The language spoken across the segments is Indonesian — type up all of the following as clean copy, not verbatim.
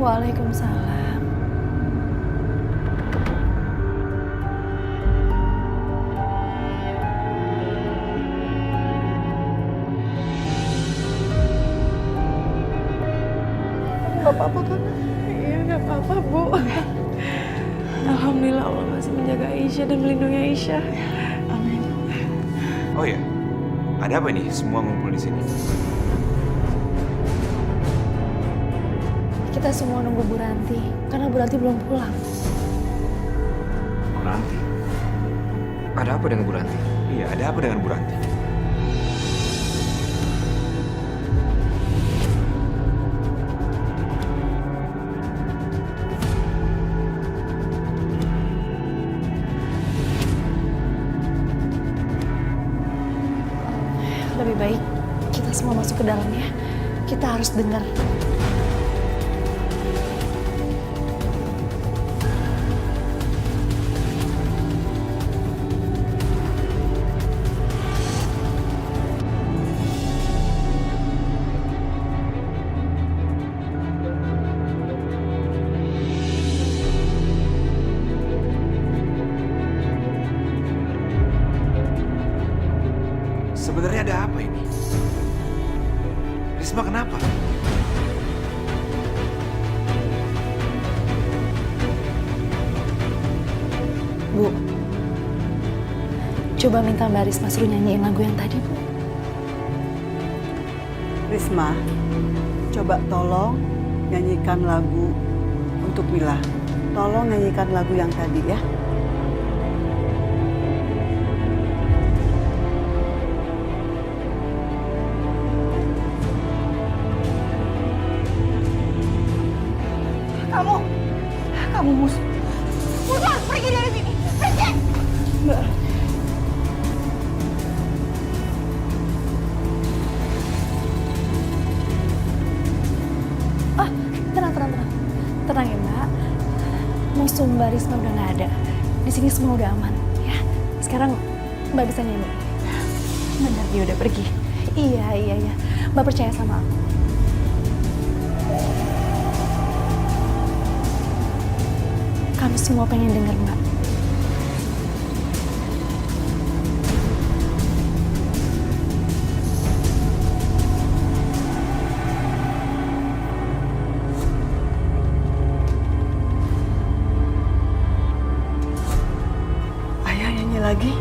Waalaikumsalam. Gak apa-apa kan? Iya, gak apa-apa, Bu. Alhamdulillah Allah masih menjaga Aisyah dan melindungi Aisyah. Amin. Oh ya, ada apa nih semua ngumpul di sini? Kita semua nunggu Bu Ranti, karena Bu Ranti belum pulang. Bu Ranti? Ada apa dengan Bu Ranti? Iya, ada apa dengan Bu Ranti? Lebih baik kita semua masuk ke dalam ya. Kita harus dengar. Sebenarnya ada apa ini? Risma kenapa? Bu, coba minta Mbak Risma suruh nyanyiin lagu yang tadi, Bu. Risma, coba tolong nyanyikan lagu untuk Mila. Tolong nyanyikan lagu yang tadi ya. Kamu musuh harus pergi dari sini. Pergi! Mbak. Tenang. Tenang ya, Mbak. Musuh Mbak Risma udah nggak ada. Di sini semua udah aman, ya. Sekarang Mbak bisa nyanyi. Benar, dia udah pergi. Iya. Mbak percaya sama aku. Kami semua pengen denger, Mbak. Ayah nyanyi lagi.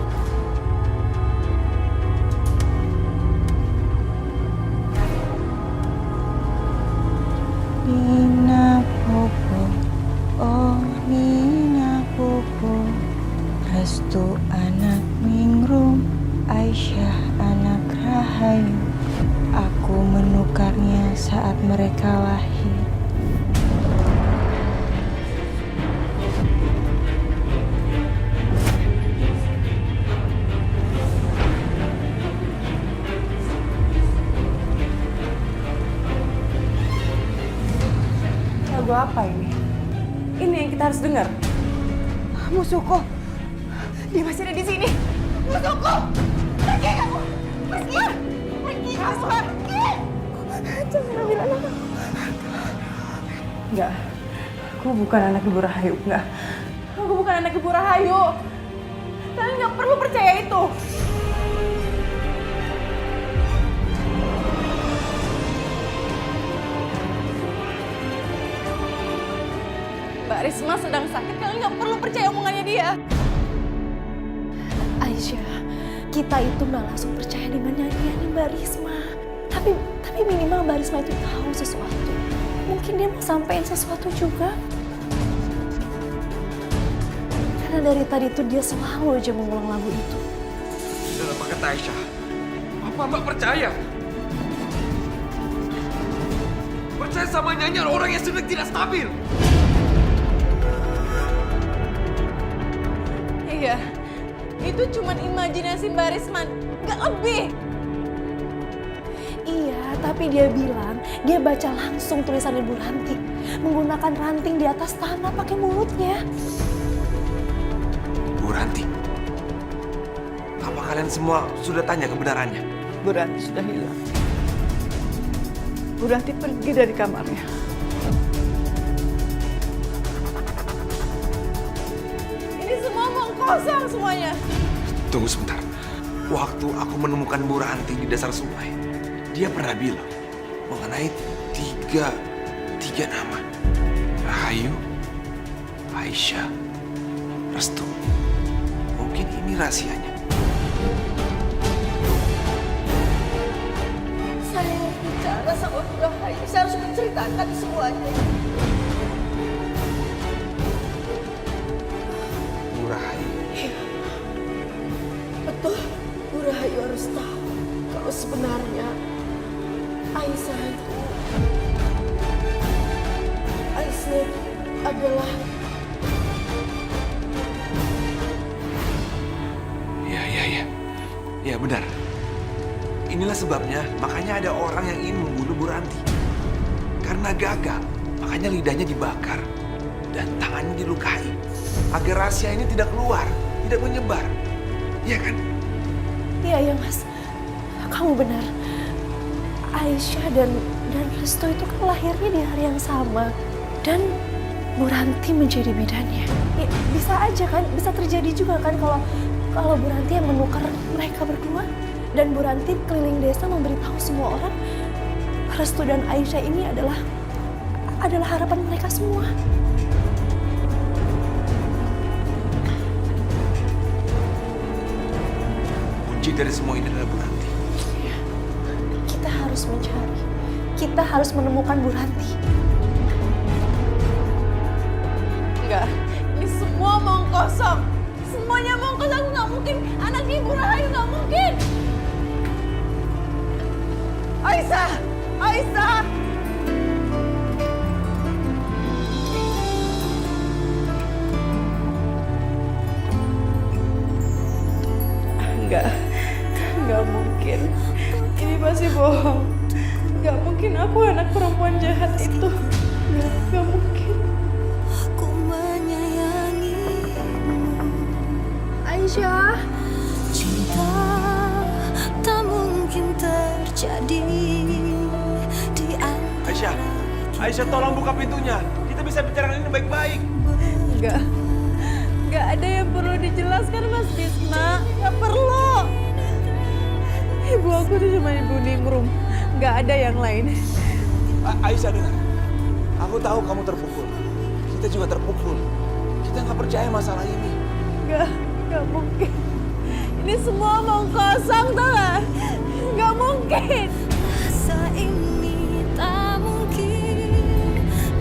Nina Popo, oh Nina Popo, Restu anak Ningrum, Aisyah anak Rahayu. Aku menukarnya saat mereka lahir. Lagu apa ini? Ini yang kita harus dengar. Musuhku, dia masih ada di sini. Musuhku, pergi kamu, pergi, Asma, pergi. Jangan ambil anakku. Enggak, aku bukan anak Ibu Rahayu, enggak. Aku bukan anak Ibu Rahayu. Kalian nggak perlu percaya itu. Mbak Risma sedang sakit, kalian nggak perlu percaya omongannya dia. Aisyah, kita itu nggak langsung percaya dengan nyanyian Mbak Risma. Tapi minimal Mbak Risma itu tahu sesuatu. Mungkin dia mau sampein sesuatu juga. Karena dari tadi tuh dia selalu aja mengulang lagu itu. Dalam kata Aisyah, apa Mbak percaya? Percaya sama nyanyian orang yang sedang tidak stabil. Iya, itu cuma imajinasi Mbak Risma, nggak lebih. Iya, tapi dia bilang dia baca langsung tulisan Ibu Ranti. Menggunakan ranting di atas tanah pakai mulutnya. Bu Ranti, apa kalian semua sudah tanya kebenarannya? Bu Ranti sudah hilang. Bu Ranti pergi dari kamarnya. kosong semuanya. Tunggu sebentar. Waktu aku menemukan Bu Ranti di dasar sungai, dia pernah bilang mengenai tiga nama. Rahayu, Aisyah, Restu. Mungkin ini rahasianya. Saya bicara sama Bu Rahayu, saya harus menceritakan semuanya. Bu Rahayu. Betul, Bu Rahayu harus tahu kalau sebenarnya Aisyah adalah Ya benar. Inilah sebabnya makanya ada orang yang ingin membunuh Bu Ranti. Karena gagal, makanya lidahnya dibakar dan tangannya dilukai. Agar rahasia ini tidak keluar, tidak menyebar. Iya kan? Iya Mas, kamu benar. Aisyah dan Restu itu kan lahirnya di hari yang sama. Dan Bu Ranti menjadi bidannya. Ya, bisa aja kan, bisa terjadi juga kan kalau Bu Ranti yang menukar mereka berdua. Dan Bu Ranti keliling desa memberitahu semua orang Restu dan Aisyah ini adalah harapan mereka semua. Kunci dari semua ini adalah Bu Ranti. Kita harus mencari. Kita harus menemukan Bu Ranti. enggak. Ini semua omong kosong. Semuanya omong kosong, nggak mungkin. Anak Ibu Rahayu nggak mungkin. Aisyah! Aisyah! Enggak mungkin. Ini pasti bohong. Enggak mungkin aku anak perempuan jahat itu. Enggak mungkin. Aku menyayangimu. Aisyah. Cinta tak mungkin terjadi di antara. Aisyah tolong buka pintunya. Kita bisa bicarakan ini baik-baik. Enggak ada yang perlu dijelaskan, Mas Bisma. Enggak perlu. Ibu aku tuh cuma ibu Ningrum. Enggak ada yang lain. Aisyah dengar. Aku tahu kamu terpukul. Kita juga terpukul. Kita nggak percaya masalah ini. Enggak mungkin. Ini semua omong kosong, tau gak? Enggak mungkin. rasa ini tak mungkin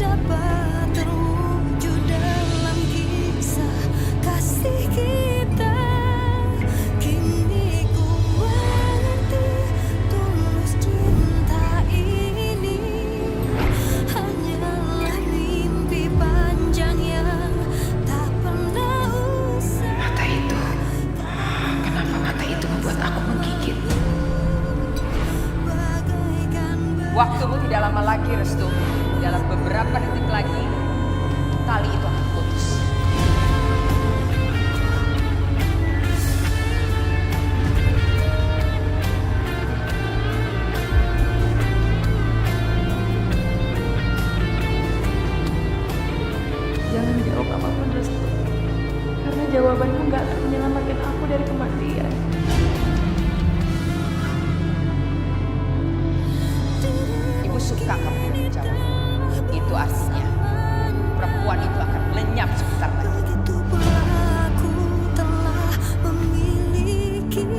dapat terwujud dalam kisah kasih kita. Kini ku mengerti tulus cinta ini hanyalah mimpi panjang yang tak pernah usai. Mata itu, kenapa mata itu membuat aku menggigit? Waktumu tidak lama lagi, Restu. Dalam beberapa detik lagi, tali itu akan putus. Jangan jawab apapun, Restu. Karena jawabanmu nggak akan menyelamatkan aku dari kematian. Ibu suka kamu tidak menjawab. Itu artinya perempuan itu akan lenyap sebentar lagi. Begitu pula aku telah memilikinya.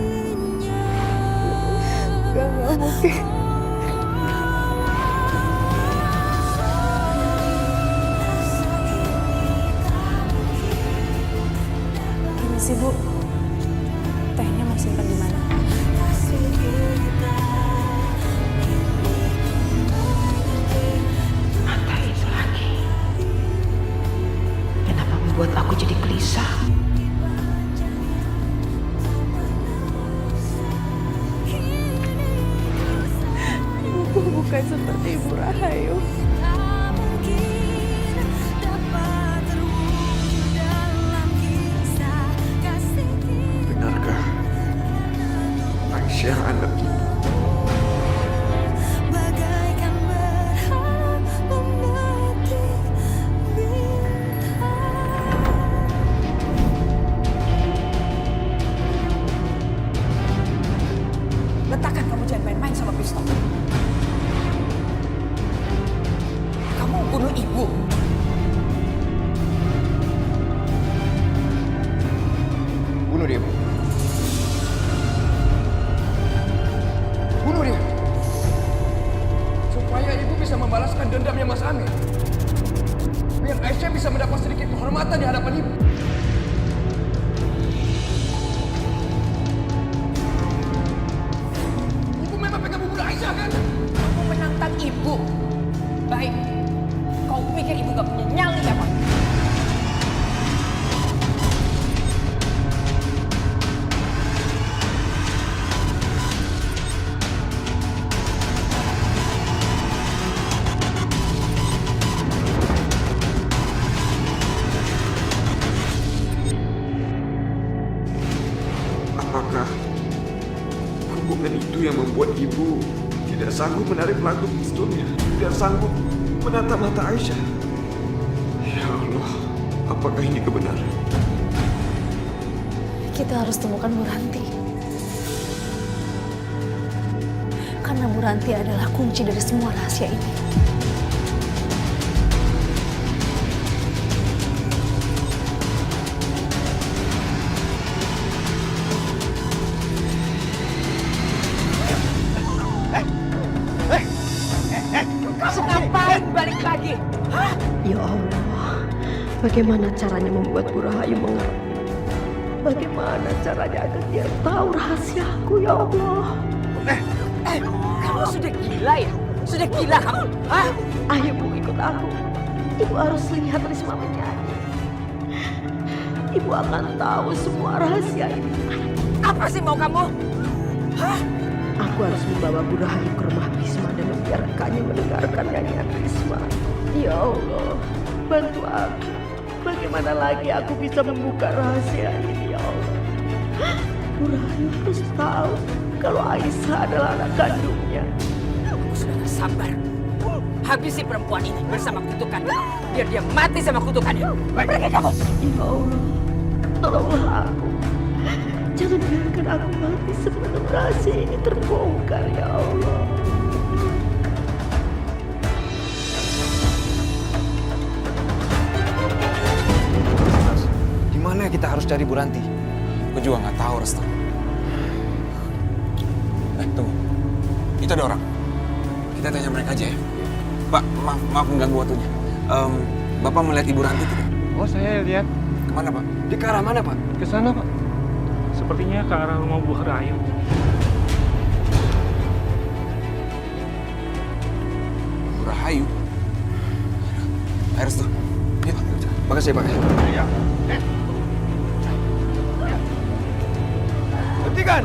Enggak mungkin. Permisi, Bu. Tehnya mau simpan di mana? Mata itu lagi. Kenapa membuat aku jadi gelisah? Ibuku bukan seperti Ibu Rahayu. Tak mungkin dapat terwujud dalam kisah kasih kita. Benarkah Aisyah anak ibu? Bagaikan berharap memetik bintang. Bunuh dia, Bu. Bunuh dia. Supaya ibu bisa membalaskan dendamnya Mas Amir. Biar Aisyah bisa mendapat sedikit penghormatan di hadapan ibu. Ibu memang pengen membunuh Aisyah kan? Kamu menantang ibu. Baik. Kau pikir ibu gak punya nyali apa? Apakah hubungan itu yang membuat ibu tidak sanggup menarik pelaku pistolnya, tidak sanggup menatap mata Aisyah? Ya Allah, apakah ini kebenaran? Kita harus temukan Bu Ranti. Karena Bu Ranti adalah kunci dari semua rahasia ini. Kamu ngapain balik lagi? Ya Allah, bagaimana caranya membuat Bu Rahayu mengerti? Bagaimana caranya agar dia tahu rahasiaku, ya Allah? Kamu sudah gila ya? Sudah gila kamu? Hah? Ayo Bu, ikut aku. Ibu harus lihat Risma menyanyi. Ibu akan tahu semua rahasia ini. Apa sih mau kamu? Hah? Aku harus membawa Bu Rahayu ke rumah Risma dan membiarkannya mendengarkan nyanyian Risma. Ya Allah, bantu aku. Bagaimana lagi aku bisa membuka rahasia ini, ya Allah? Bu Rahayu harus tahu kalau Aisyah adalah anak kandungnya. Aku sudah gak sabar. Habisi perempuan ini bersama kutukannya. Biar dia mati sama kutukannya. Pergi kamu. Ya Allah, tolonglah aku. Jangan biarkan aku mati sebelum rahasia ini terbongkar, ya Allah. Gimana kita harus cari Bu Ranti? Gue juga nggak tahu, Restu. Tunggu. Itu ada orang. Kita tanya mereka aja ya. Pak, maaf mengganggu waktunya. Bapak melihat Ibu Ranti tidak? Oh, saya lihat. Kemana, Pak? Di ke arah mana, Pak? Ke sana, Pak. Sepertinya ke arah rumah Bu Rahayu. Bu Rahayu? Ayo, Restu. Yuk. Makasih, Pak. Iya. Hentikan!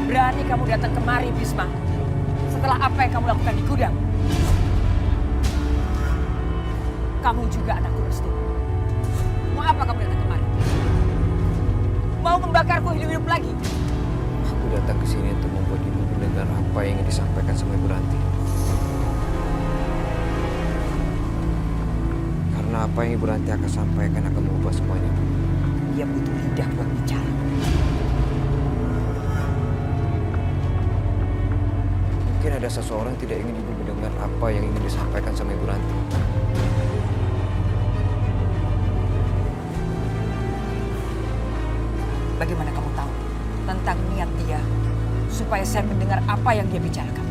Berani kamu datang kemari, Bisma. Setelah apa yang kamu lakukan di gudang. Kamu juga anakku, Restu. Mau apa kamu datang kemari? Mau membakarku hidup-hidup lagi? Aku datang ke sini untuk membuat ibu mendengar apa yang ingin disampaikan sama Ibu Ranti. Karena apa yang Ibu Ranti akan sampaikan akan mengubah semuanya. Dia butuh lidah buat bicara. Mungkin ada seseorang yang tidak ingin ibu mendengar apa yang ingin disampaikan sama Ibu Ranti. Bagaimana kamu tahu tentang niat dia supaya saya mendengar apa yang dia bicarakan?